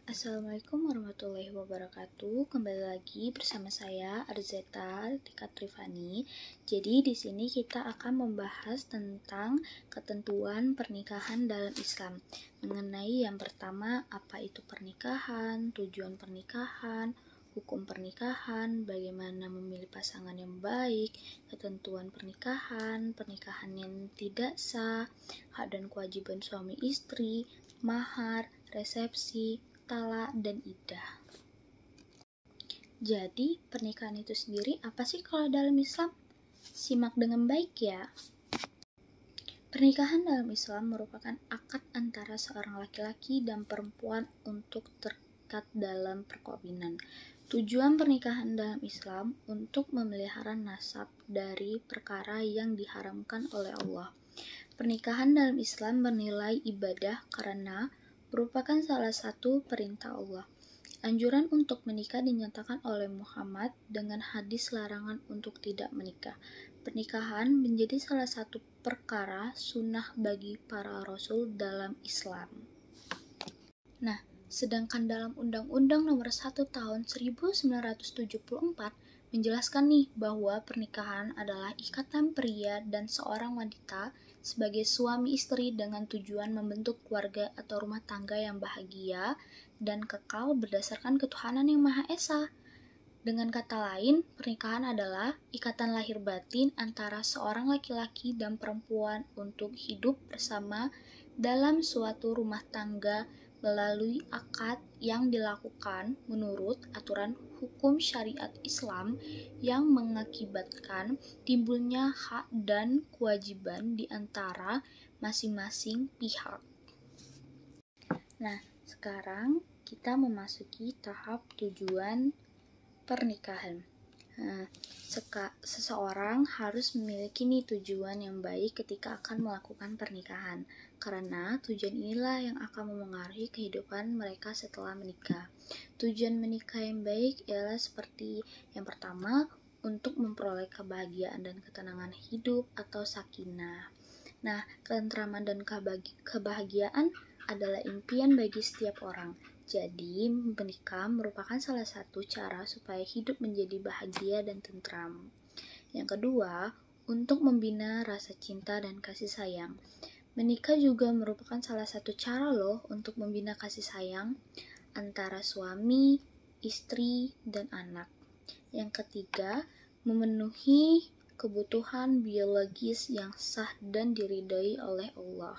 Assalamualaikum warahmatullahi wabarakatuh. Kembali lagi bersama saya Arzeta Dikatrifani. Jadi di sini kita akan membahas tentang ketentuan pernikahan dalam Islam. Mengenai yang pertama, apa itu pernikahan, tujuan pernikahan, hukum pernikahan, bagaimana memilih pasangan yang baik, ketentuan pernikahan, pernikahan yang tidak sah, hak dan kewajiban suami istri, mahar, resepsi, talak, dan iddah. Jadi, pernikahan itu sendiri apa sih kalau dalam Islam? Simak dengan baik ya. Pernikahan dalam Islam merupakan akad antara seorang laki-laki dan perempuan untuk terikat dalam perkawinan. Tujuan pernikahan dalam Islam untuk memelihara nasab dari perkara yang diharamkan oleh Allah. Pernikahan dalam Islam bernilai ibadah karena merupakan salah satu perintah Allah. Anjuran untuk menikah dinyatakan oleh Muhammad dengan hadis larangan untuk tidak menikah. Pernikahan menjadi salah satu perkara sunnah bagi para rasul dalam Islam. Nah, sedangkan dalam Undang-Undang Nomor 1 Tahun 1974 menjelaskan nih bahwa pernikahan adalah ikatan pria dan seorang wanita sebagai suami istri dengan tujuan membentuk keluarga atau rumah tangga yang bahagia dan kekal berdasarkan ketuhanan yang Maha Esa. Dengan kata lain, pernikahan adalah ikatan lahir batin antara seorang laki-laki dan perempuan untuk hidup bersama dalam suatu rumah tangga melalui akad yang dilakukan menurut aturan hukum syariat Islam yang mengakibatkan timbulnya hak dan kewajiban di antara masing-masing pihak. Nah, sekarang kita memasuki tahap tujuan pernikahan. Seseorang harus memiliki tujuan yang baik ketika akan melakukan pernikahan, karena tujuan inilah yang akan memengaruhi kehidupan mereka setelah menikah. Tujuan menikah yang baik ialah seperti yang pertama, untuk memperoleh kebahagiaan dan ketenangan hidup atau sakinah. Nah, ketentraman dan kebahagiaan adalah impian bagi setiap orang. Jadi, menikah merupakan salah satu cara supaya hidup menjadi bahagia dan tentram. Yang kedua, untuk membina rasa cinta dan kasih sayang. Menikah juga merupakan salah satu cara loh untuk membina kasih sayang antara suami, istri, dan anak. Yang ketiga, memenuhi kebutuhan biologis yang sah dan diridhoi oleh Allah.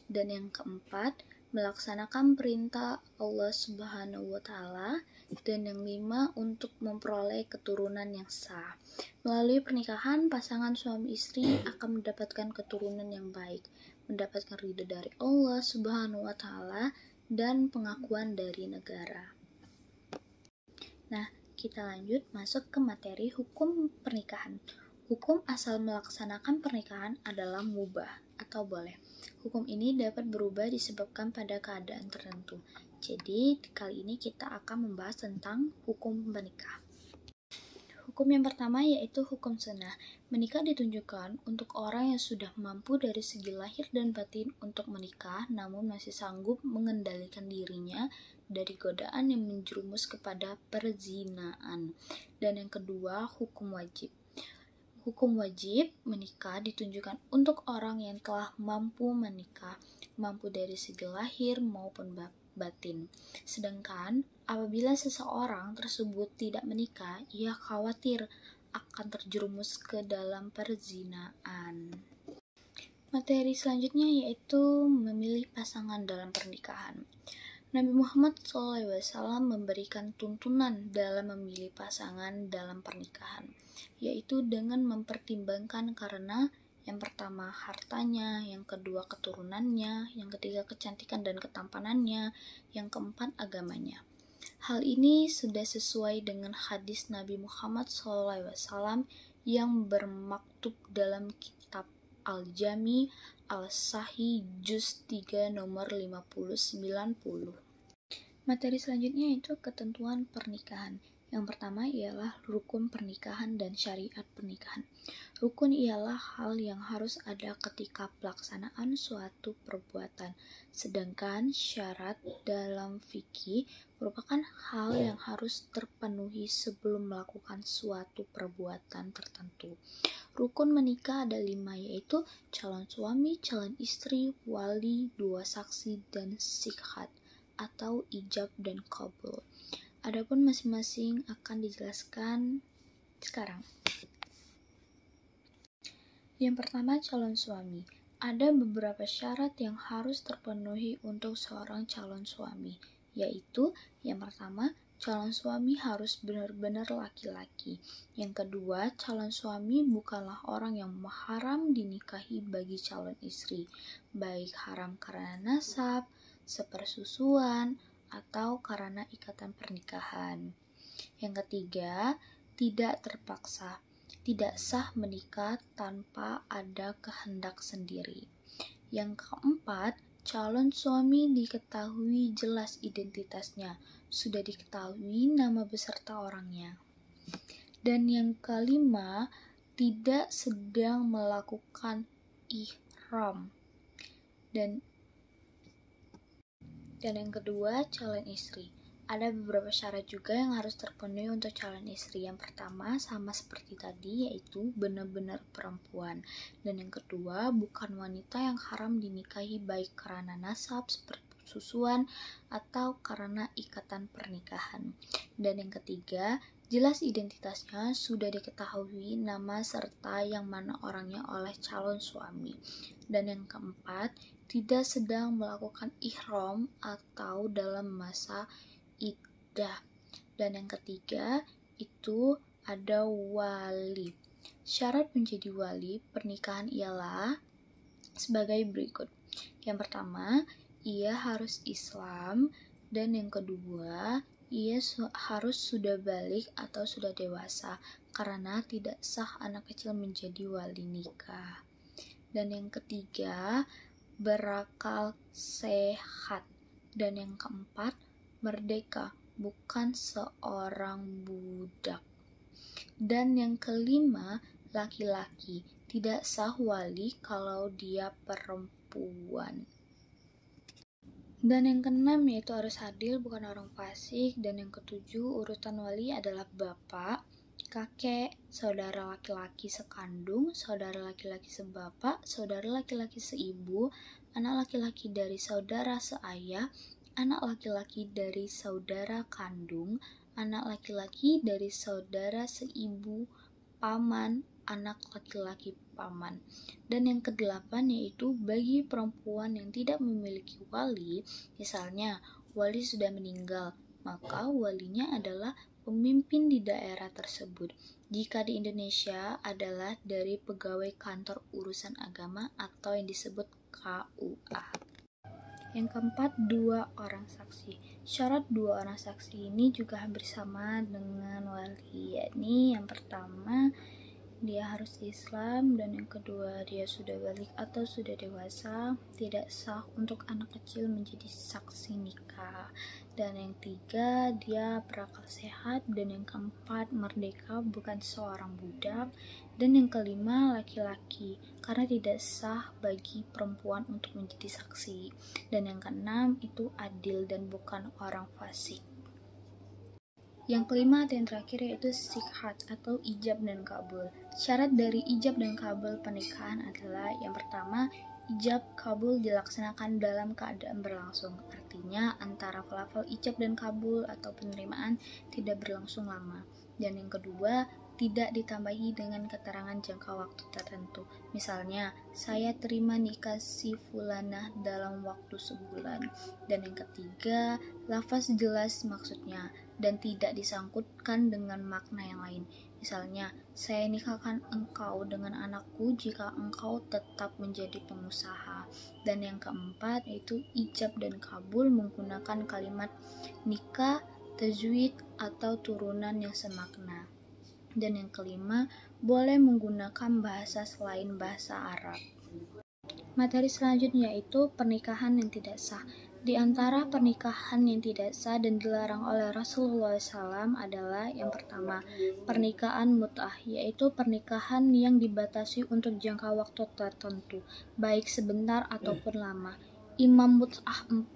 Dan yang keempat, melaksanakan perintah Allah Subhanahu wa Ta'ala. Dan yang lima, untuk memperoleh keturunan yang sah. Melalui pernikahan, pasangan suami istri akan mendapatkan keturunan yang baik, mendapatkan ridho dari Allah Subhanahu wa Ta'ala dan pengakuan dari negara. Nah, kita lanjut masuk ke materi hukum pernikahan. Hukum asal melaksanakan pernikahan adalah mubah atau boleh. Hukum ini dapat berubah disebabkan pada keadaan tertentu. Jadi, kali ini kita akan membahas tentang hukum menikah. Hukum yang pertama yaitu hukum sunnah. Menikah ditunjukkan untuk orang yang sudah mampu dari segi lahir dan batin untuk menikah, namun masih sanggup mengendalikan dirinya dari godaan yang menjerumus kepada perzinaan. Dan yang kedua, hukum wajib. Hukum wajib menikah ditunjukkan untuk orang yang telah mampu menikah, mampu dari segi lahir maupun batin. Sedangkan apabila seseorang tersebut tidak menikah, ia khawatir akan terjerumus ke dalam perzinaan. Materi selanjutnya yaitu memilih pasangan dalam pernikahan. Nabi Muhammad SAW memberikan tuntunan dalam memilih pasangan dalam pernikahan, yaitu dengan mempertimbangkan karena yang pertama hartanya, yang kedua keturunannya, yang ketiga kecantikan dan ketampanannya, yang keempat agamanya. Hal ini sudah sesuai dengan hadis Nabi Muhammad SAW yang bermaktub dalam kitab Al-Jami Al-Sahih Juz 3 nomor 50-90. Materi selanjutnya yaitu ketentuan pernikahan, Yang pertama ialah rukun pernikahan dan syariat pernikahan. Rukun ialah hal yang harus ada ketika pelaksanaan suatu perbuatan, sedangkan syarat dalam fikih merupakan hal yang harus terpenuhi sebelum melakukan suatu perbuatan tertentu. Rukun menikah ada 5, yaitu calon suami, calon istri, wali, 2 saksi, dan sikhat atau ijab dan qabul. Adapun masing-masing akan dijelaskan sekarang. Yang pertama, calon suami. Ada beberapa syarat yang harus terpenuhi untuk seorang calon suami, yaitu yang pertama, calon suami harus benar-benar laki-laki. Yang kedua, calon suami bukanlah orang yang haram dinikahi bagi calon istri, baik haram karena nasab, sepersusuan, atau karena ikatan pernikahan. Yang ketiga, tidak terpaksa. Tidak sah menikah tanpa ada kehendak sendiri. Yang keempat, calon suami diketahui jelas identitasnya, sudah diketahui nama beserta orangnya. Dan yang kelima, tidak sedang melakukan ihram. Dan yang kedua, calon istri. Ada beberapa syarat juga yang harus terpenuhi untuk calon istri. Yang pertama, sama seperti tadi, yaitu benar-benar perempuan. Dan yang kedua, bukan wanita yang haram dinikahi baik karena nasab, sepersusuan, atau karena ikatan pernikahan. Dan yang ketiga, jelas identitasnya, sudah diketahui nama serta yang mana orangnya oleh calon suami. Dan yang keempat, tidak sedang melakukan ihram atau dalam masa iddah. Dan yang ketiga, itu ada wali. Syarat menjadi wali pernikahan ialah sebagai berikut. Yang pertama, ia harus Islam. Dan yang kedua, ia harus sudah balik atau sudah dewasa, karena tidak sah anak kecil menjadi wali nikah. Dan yang ketiga, berakal sehat. Dan yang keempat, merdeka, bukan seorang budak. Dan yang kelima, laki-laki, tidak sah wali kalau dia perempuan. Dan yang keenam yaitu harus adil, bukan orang fasik. Dan yang ketujuh, urutan wali adalah bapak, kakek, saudara laki-laki sekandung, saudara laki-laki sebapak, saudara laki-laki seibu, anak laki-laki dari saudara seayah, anak laki-laki dari saudara kandung, anak laki-laki dari saudara seibu, paman, anak laki-laki paman. Dan yang kedelapan yaitu bagi perempuan yang tidak memiliki wali, misalnya wali sudah meninggal, maka walinya adalah pemimpin di daerah tersebut. Jika di Indonesia adalah dari pegawai kantor urusan agama atau yang disebut KUA. Yang keempat, 2 orang saksi. Syarat 2 orang saksi ini juga hampir sama dengan wali, yakni yang pertama, dia harus Islam, dan yang kedua, dia sudah balik atau sudah dewasa, tidak sah untuk anak kecil menjadi saksi nikah. Dan yang tiga, dia berakal sehat. Dan yang keempat, merdeka, bukan seorang budak. Dan yang kelima, laki-laki, karena tidak sah bagi perempuan untuk menjadi saksi. Dan yang keenam, itu adil dan bukan orang fasik. Yang kelima atau yang terakhir yaitu sikhat atau ijab dan kabul. Syarat dari ijab dan kabul pernikahan adalah yang pertama, ijab kabul dilaksanakan dalam keadaan berlangsung. Artinya antara lafal ijab dan kabul atau penerimaan tidak berlangsung lama. Dan yang kedua, tidak ditambahi dengan keterangan jangka waktu tertentu. Misalnya, saya terima nikah si fulanah dalam waktu sebulan. Dan yang ketiga, lafaz jelas maksudnya dan tidak disangkutkan dengan makna yang lain. Misalnya, saya nikahkan engkau dengan anakku jika engkau tetap menjadi pengusaha. Dan yang keempat yaitu ijab dan kabul menggunakan kalimat nikah, tajwid, atau turunan yang semakna. Dan yang kelima, boleh menggunakan bahasa selain bahasa Arab. Materi selanjutnya yaitu pernikahan yang tidak sah. Di antara pernikahan yang tidak sah dan dilarang oleh Rasulullah SAW adalah yang pertama, pernikahan mut'ah, yaitu pernikahan yang dibatasi untuk jangka waktu tertentu, baik sebentar ataupun lama. Imam Mut'ah 4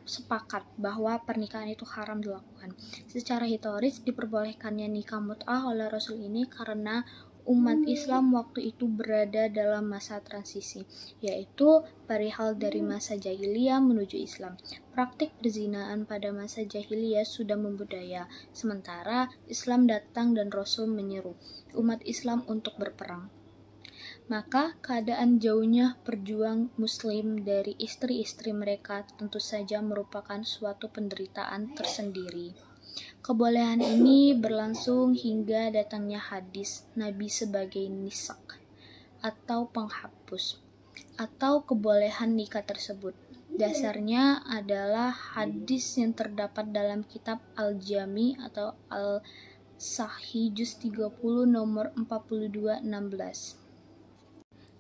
sepakat bahwa pernikahan itu haram dilakukan. Secara historis diperbolehkannya nikah mut'ah oleh Rasul ini karena umat Islam waktu itu berada dalam masa transisi, yaitu perihal dari masa jahiliyah menuju Islam. Praktik perzinaan pada masa jahiliyah sudah membudaya, sementara Islam datang dan Rasul menyeru umat Islam untuk berperang. Maka keadaan jauhnya perjuang muslim dari istri-istri mereka tentu saja merupakan suatu penderitaan tersendiri. Kebolehan ini berlangsung hingga datangnya hadis Nabi sebagai nisak atau penghapus atau kebolehan nikah tersebut. Dasarnya adalah hadis yang terdapat dalam kitab Al-Jami atau Al-Sahih juz 30 nomor 4216.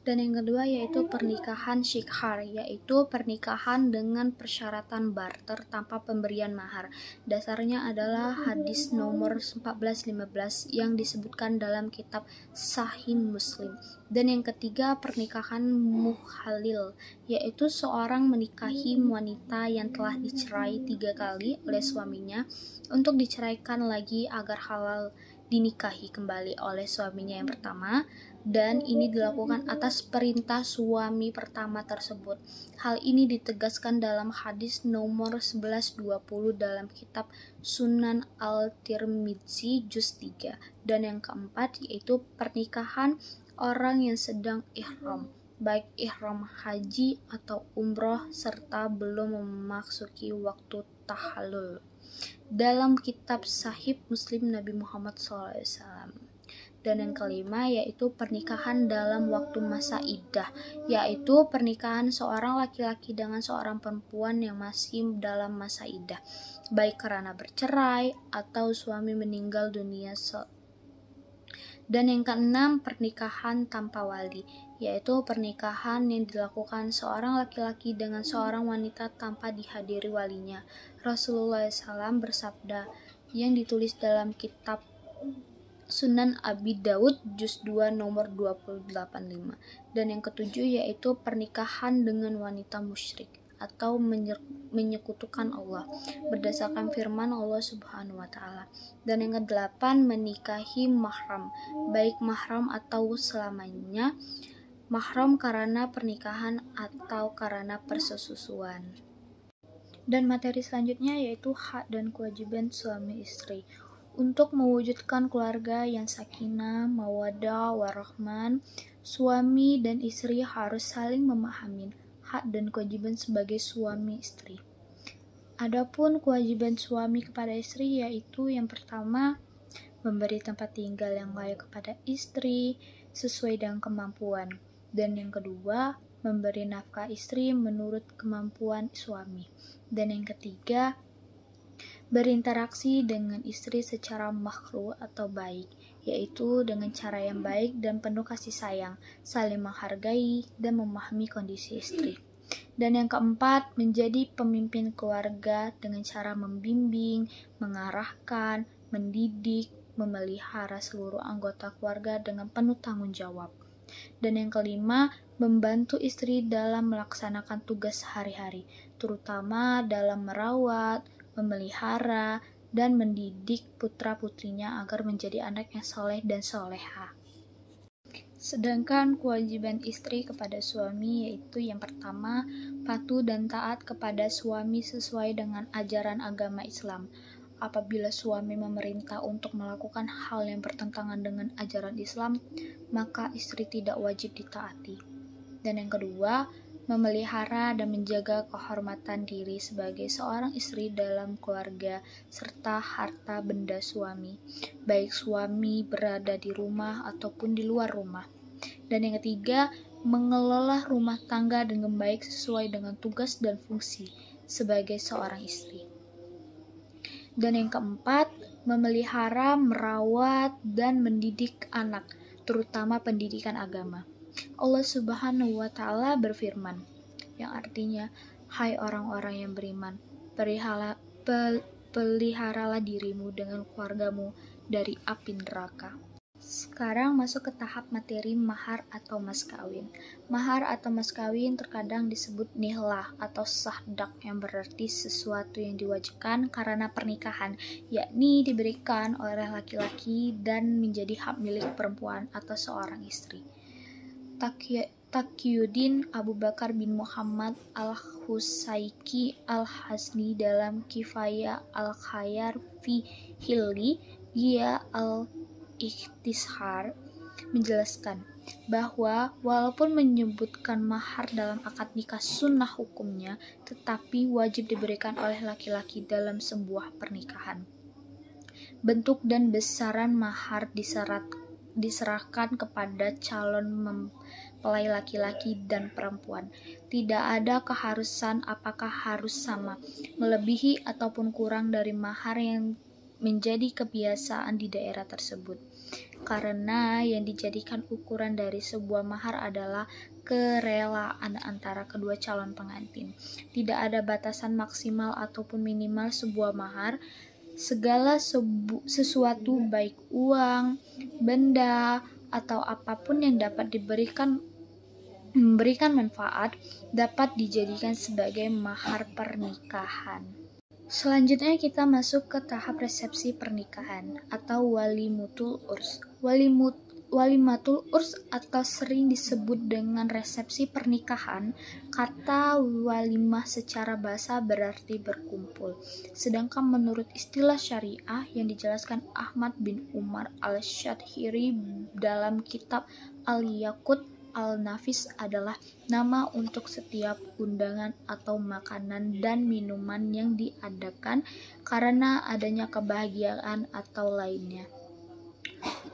Dan yang kedua yaitu pernikahan syikhar, yaitu pernikahan dengan persyaratan barter tanpa pemberian mahar. Dasarnya adalah hadis nomor 1415 yang disebutkan dalam kitab Sahih Muslim. Dan yang ketiga pernikahan muhalil, yaitu seorang menikahi wanita yang telah dicerai 3 kali oleh suaminya untuk diceraikan lagi agar halal dinikahi kembali oleh suaminya yang pertama, dan ini dilakukan atas perintah suami pertama tersebut. Hal ini ditegaskan dalam hadis nomor 1120 dalam kitab Sunan Al-Tirmidzi juz 3. Dan yang keempat yaitu pernikahan orang yang sedang ihram, baik ihram haji atau umroh serta belum memasuki waktu tahallul. Dalam kitab Sahih Muslim Nabi Muhammad SAW. Dan yang kelima yaitu pernikahan dalam waktu masa iddah, yaitu pernikahan seorang laki-laki dengan seorang perempuan yang masih dalam masa iddah, baik karena bercerai atau suami meninggal dunia. Dan yang keenam pernikahan tanpa wali, yaitu pernikahan yang dilakukan seorang laki-laki dengan seorang wanita tanpa dihadiri walinya. Rasulullah SAW bersabda yang ditulis dalam kitab Sunan Abi Daud juz 2 nomor 285. Dan yang ketujuh yaitu pernikahan dengan wanita musyrik atau menyekutukan Allah berdasarkan firman Allah Subhanahu wa taala. Dan yang kedelapan menikahi mahram, baik mahram atau selamanya, mahram karena pernikahan atau karena persesusuan. Dan materi selanjutnya yaitu hak dan kewajiban suami istri. Untuk mewujudkan keluarga yang sakinah, mawaddah, warahman, suami dan istri harus saling memahami hak dan kewajiban sebagai suami istri. Adapun kewajiban suami kepada istri yaitu yang pertama, memberi tempat tinggal yang layak kepada istri sesuai dengan kemampuan. Dan yang kedua, memberi nafkah istri menurut kemampuan suami. Dan yang ketiga, berinteraksi dengan istri secara makruh atau baik, yaitu dengan cara yang baik dan penuh kasih sayang, saling menghargai dan memahami kondisi istri. Dan yang keempat, menjadi pemimpin keluarga dengan cara membimbing, mengarahkan, mendidik, memelihara seluruh anggota keluarga dengan penuh tanggung jawab. Dan yang kelima, membantu istri dalam melaksanakan tugas sehari-hari, terutama dalam merawat, memelihara, dan mendidik putra-putrinya agar menjadi anak yang soleh dan soleha. Sedangkan kewajiban istri kepada suami yaitu yang pertama, patuh dan taat kepada suami sesuai dengan ajaran agama Islam. Apabila suami memerintah untuk melakukan hal yang bertentangan dengan ajaran Islam, maka istri tidak wajib ditaati. Dan yang kedua, memelihara dan menjaga kehormatan diri sebagai seorang istri dalam keluarga serta harta benda suami, baik suami berada di rumah ataupun di luar rumah. Dan yang ketiga, mengelola rumah tangga dengan baik sesuai dengan tugas dan fungsi sebagai seorang istri. Dan yang keempat, memelihara, merawat, dan mendidik anak, terutama pendidikan agama. Allah Subhanahu wa taala berfirman, yang artinya, Hai orang-orang yang beriman, peliharalah dirimu dengan keluargamu dari api neraka. Sekarang masuk ke tahap materi mahar atau mas kawin. Mahar atau mas kawin terkadang disebut nihlah atau sahdak, yang berarti sesuatu yang diwajibkan karena pernikahan, yakni diberikan oleh laki-laki dan menjadi hak milik perempuan atau seorang istri. Taqiyuddin Abu Bakar bin Muhammad al-Husaiki al-Hasni dalam Kifayah al-Khayar fi Hilli Ghiya al-Ikhtisar menjelaskan bahwa walaupun menyebutkan mahar dalam akad nikah sunnah hukumnya, tetapi wajib diberikan oleh laki-laki dalam sebuah pernikahan. Bentuk dan besaran mahar diserahkan kepada calon mempelai laki-laki dan perempuan. Tidak ada keharusan apakah harus sama, melebihi ataupun kurang dari mahar yang menjadi kebiasaan di daerah tersebut. Karena yang dijadikan ukuran dari sebuah mahar adalah kerelaan antara kedua calon pengantin. Tidak ada batasan maksimal ataupun minimal sebuah mahar. Segala sesuatu baik uang, benda, atau apapun yang dapat memberikan manfaat dapat dijadikan sebagai mahar pernikahan. Selanjutnya kita masuk ke tahap resepsi pernikahan atau walimatul urs. Walimatul urs atau sering disebut dengan resepsi pernikahan. Kata walimah secara bahasa berarti berkumpul. Sedangkan menurut istilah syariah yang dijelaskan Ahmad bin Umar al-Shadhiri dalam kitab Al-Yaqut Al-Nafis adalah nama untuk setiap undangan atau makanan dan minuman yang diadakan karena adanya kebahagiaan atau lainnya.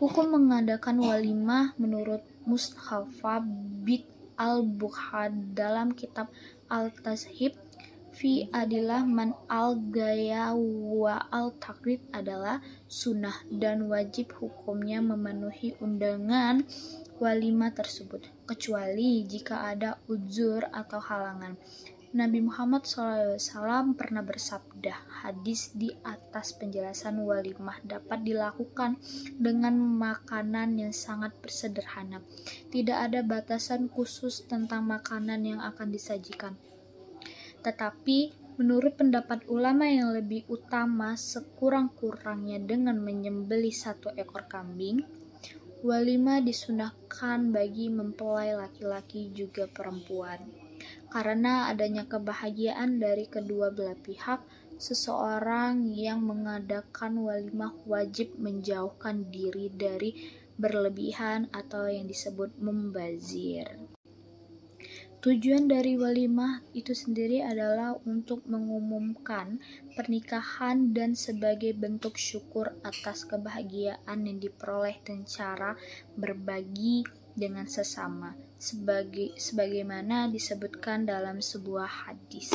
Hukum mengadakan walimah menurut Mustafa bin al-Bukhari dalam kitab Al-Tashib fi Adilah man al-Gaya wa al-Taqrid adalah sunnah dan wajib hukumnya memenuhi undangan walimah tersebut, kecuali jika ada uzur atau halangan. Nabi Muhammad SAW pernah bersabda, hadis di atas penjelasan walimah dapat dilakukan dengan makanan yang sangat sederhana. Tidak ada batasan khusus tentang makanan yang akan disajikan. Tetapi menurut pendapat ulama yang lebih utama, sekurang-kurangnya dengan menyembelih 1 ekor kambing, walimah disunahkan bagi mempelai laki-laki juga perempuan. Karena adanya kebahagiaan dari kedua belah pihak, seseorang yang mengadakan walimah wajib menjauhkan diri dari berlebihan atau yang disebut membazir. Tujuan dari walimah itu sendiri adalah untuk mengumumkan pernikahan dan sebagai bentuk syukur atas kebahagiaan yang diperoleh dengan cara berbagi dengan sesama, sebagaimana disebutkan dalam sebuah hadis.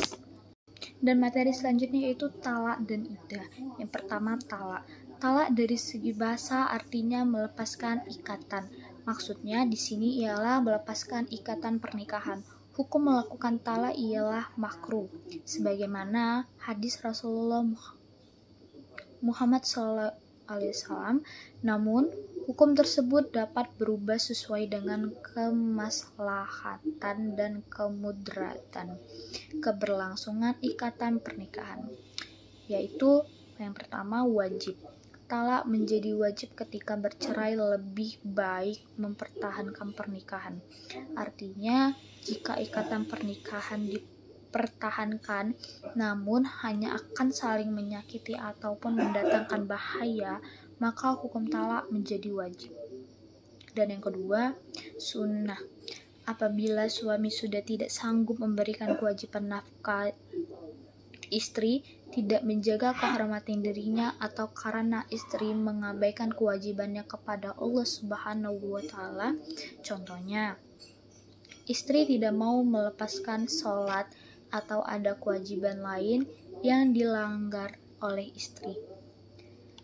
Dan materi selanjutnya yaitu talak dan iddah. Yang pertama, talak. Talak dari segi bahasa artinya melepaskan ikatan. Maksudnya di sini ialah melepaskan ikatan pernikahan. Hukum melakukan talak ialah makruh, sebagaimana hadis Rasulullah Muhammad SAW. Namun, hukum tersebut dapat berubah sesuai dengan kemaslahatan dan kemudaratan keberlangsungan ikatan pernikahan. Yaitu yang pertama, wajib. Talak menjadi wajib ketika bercerai, lebih baik mempertahankan pernikahan. Artinya, jika ikatan pernikahan dipertahankan namun hanya akan saling menyakiti ataupun mendatangkan bahaya, maka hukum talak menjadi wajib. Dan yang kedua, sunnah. Apabila suami sudah tidak sanggup memberikan kewajiban nafkah istri, tidak menjaga kehormatan dirinya, atau karena istri mengabaikan kewajibannya kepada Allah Subhanahu wa Ta'ala. Contohnya, istri tidak mau melepaskan sholat atau ada kewajiban lain yang dilanggar oleh istri.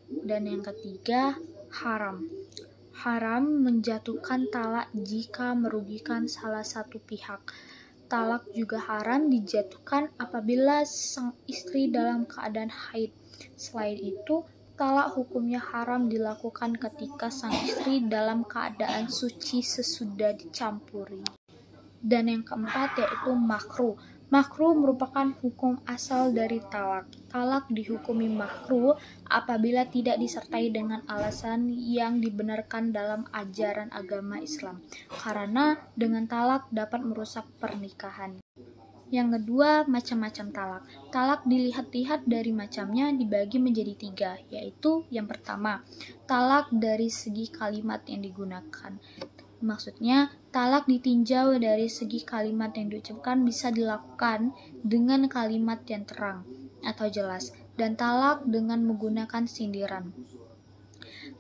Dan yang ketiga, haram. Haram menjatuhkan talak jika merugikan salah satu pihak. talak juga haram dijatuhkan apabila sang istri dalam keadaan haid. Selain itu, talak hukumnya haram dilakukan ketika sang istri dalam keadaan suci sesudah dicampuri. Dan yang keempat yaitu makruh. Makruh merupakan hukum asal dari talak. Talak dihukumi makruh apabila tidak disertai dengan alasan yang dibenarkan dalam ajaran agama Islam, karena dengan talak dapat merusak pernikahan. Yang kedua, macam-macam talak. Talak dilihat-lihat dari macamnya dibagi menjadi 3, yaitu yang pertama, talak dari segi kalimat yang digunakan. Maksudnya, talak ditinjau dari segi kalimat yang diucapkan bisa dilakukan dengan kalimat yang terang atau jelas, dan talak dengan menggunakan sindiran.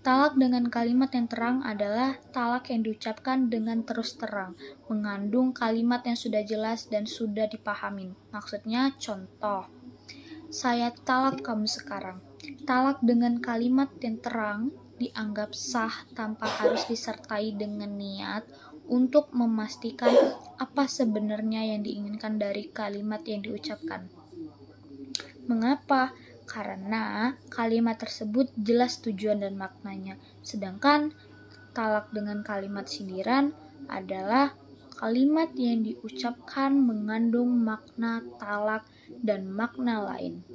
Talak dengan kalimat yang terang adalah talak yang diucapkan dengan terus terang, mengandung kalimat yang sudah jelas dan sudah dipahamin. Maksudnya, contoh, saya talak kamu sekarang. Talak dengan kalimat yang terang dianggap sah tanpa harus disertai dengan niat untuk memastikan apa sebenarnya yang diinginkan dari kalimat yang diucapkan. Mengapa? Karena kalimat tersebut jelas tujuan dan maknanya. Sedangkan talak dengan kalimat sindiran adalah kalimat yang diucapkan mengandung makna talak dan makna lain.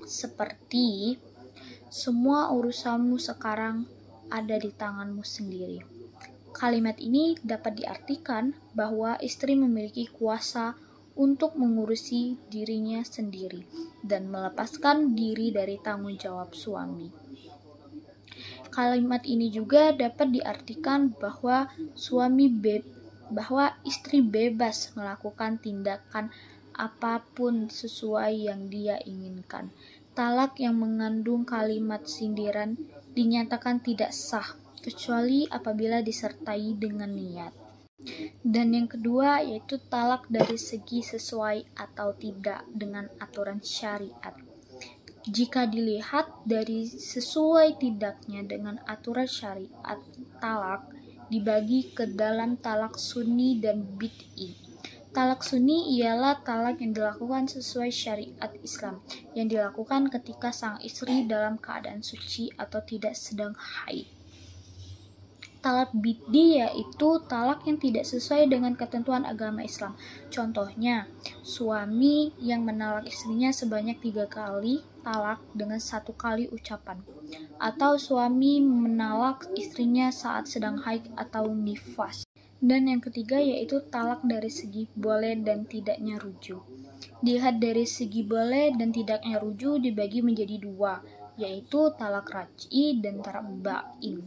Seperti, semua urusanmu sekarang ada di tanganmu sendiri. Kalimat ini dapat diartikan bahwa istri memiliki kuasa untuk mengurusi dirinya sendiri dan melepaskan diri dari tanggung jawab suami. Kalimat ini juga dapat diartikan bahwa istri bebas melakukan tindakan apapun sesuai yang dia inginkan. Talak yang mengandung kalimat sindiran dinyatakan tidak sah, kecuali apabila disertai dengan niat. Dan yang kedua yaitu talak dari segi sesuai atau tidak dengan aturan syariat. Jika dilihat dari sesuai tidaknya dengan aturan syariat, talak dibagi ke dalam talak sunni dan bid'i. Talak sunni ialah talak yang dilakukan sesuai syariat Islam, yang dilakukan ketika sang istri dalam keadaan suci atau tidak sedang haid. Talak bid'i yaitu talak yang tidak sesuai dengan ketentuan agama Islam. Contohnya, suami yang menalak istrinya sebanyak 3 kali talak dengan 1 kali ucapan. Atau suami menalak istrinya saat sedang haid atau nifas. Dan yang ketiga yaitu talak dari segi boleh dan tidaknya rujuk. Dilihat dari segi boleh dan tidaknya rujuk dibagi menjadi 2, yaitu talak raj'i dan talak ba'in.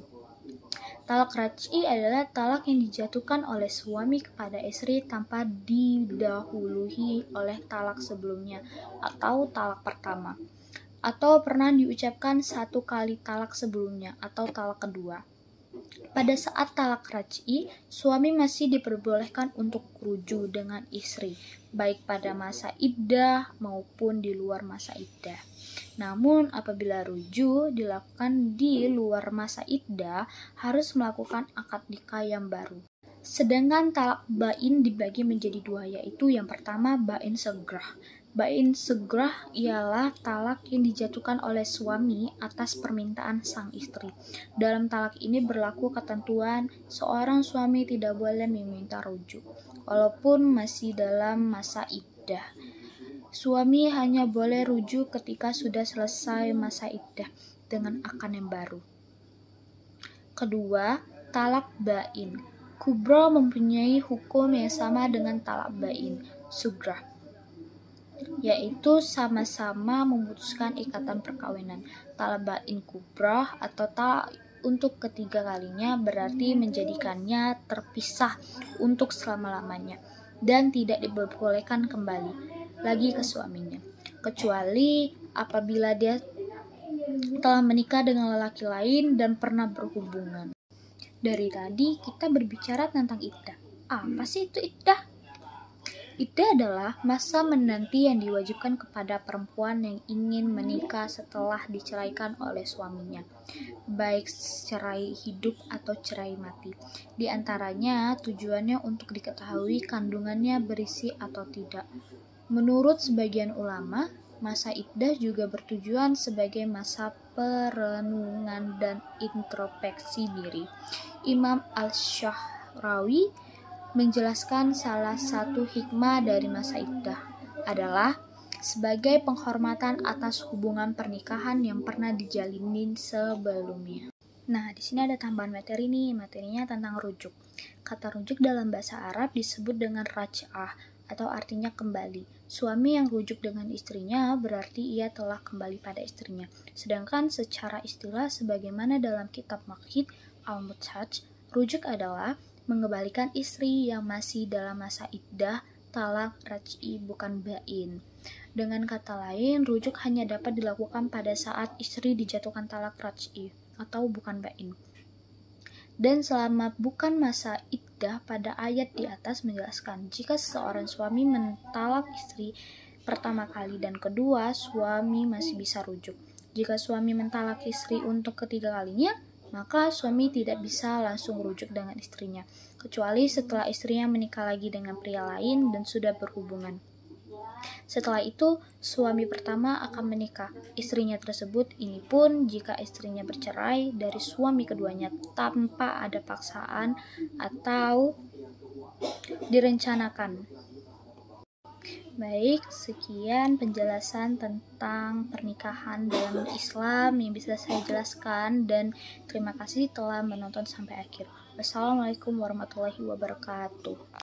Talak raj'i adalah talak yang dijatuhkan oleh suami kepada istri tanpa didahului oleh talak sebelumnya atau talak pertama, atau pernah diucapkan 1 kali talak sebelumnya atau talak kedua. Pada saat talak raj'i, suami masih diperbolehkan untuk rujuk dengan istri, baik pada masa iddah maupun di luar masa iddah. Namun, apabila rujuk dilakukan di luar masa iddah, harus melakukan akad nikah yang baru. Sedangkan talak ba'in dibagi menjadi 2, yaitu yang pertama ba'in segrah. Ba'in segrah ialah talak yang dijatuhkan oleh suami atas permintaan sang istri. Dalam talak ini berlaku ketentuan seorang suami tidak boleh meminta rujuk, walaupun masih dalam masa iddah. Suami hanya boleh rujuk ketika sudah selesai masa iddah dengan akad yang baru. Kedua, talak ba'in kubra mempunyai hukum yang sama dengan talak ba'in sugrah, yaitu sama-sama memutuskan ikatan perkawinan. Talak ba'in kubra atau talak untuk ketiga kalinya berarti menjadikannya terpisah untuk selama-lamanya dan tidak diperbolehkan kembali lagi ke suaminya, kecuali apabila dia telah menikah dengan lelaki lain dan pernah berhubungan. Dari tadi kita berbicara tentang iddah. Apa sih itu iddah? Iddah adalah masa menanti yang diwajibkan kepada perempuan yang ingin menikah setelah diceraikan oleh suaminya, baik cerai hidup atau cerai mati. Di antaranya tujuannya untuk diketahui kandungannya berisi atau tidak. Menurut sebagian ulama, masa iddah juga bertujuan sebagai masa perenungan dan introspeksi diri. Imam Al-Syahrawi menjelaskan salah satu hikmah dari masa iddah adalah sebagai penghormatan atas hubungan pernikahan yang pernah dijalinin sebelumnya. Nah, di sini ada tambahan materi nih, materinya tentang rujuk. Kata rujuk dalam bahasa Arab disebut dengan raj'ah atau artinya kembali. Suami yang rujuk dengan istrinya berarti ia telah kembali pada istrinya. Sedangkan secara istilah sebagaimana dalam kitab Maqid Al-Muthaj, rujuk adalah mengembalikan istri yang masih dalam masa iddah, talak raj'i bukan bain. Dengan kata lain, rujuk hanya dapat dilakukan pada saat istri dijatuhkan talak raj'i atau bukan bain. Dan selama bukan masa iddah, pada ayat di atas menjelaskan jika seorang suami mentalak istri pertama kali dan kedua, suami masih bisa rujuk. Jika suami mentalak istri untuk ketiga kalinya, maka suami tidak bisa langsung rujuk dengan istrinya, kecuali setelah istrinya menikah lagi dengan pria lain dan sudah berhubungan. Setelah itu, suami pertama akan menikah istrinya tersebut, ini pun jika istrinya bercerai dari suami keduanya tanpa ada paksaan atau direncanakan. Baik, sekian penjelasan tentang pernikahan dalam Islam yang bisa saya jelaskan, dan terima kasih telah menonton sampai akhir. Wassalamualaikum warahmatullahi wabarakatuh.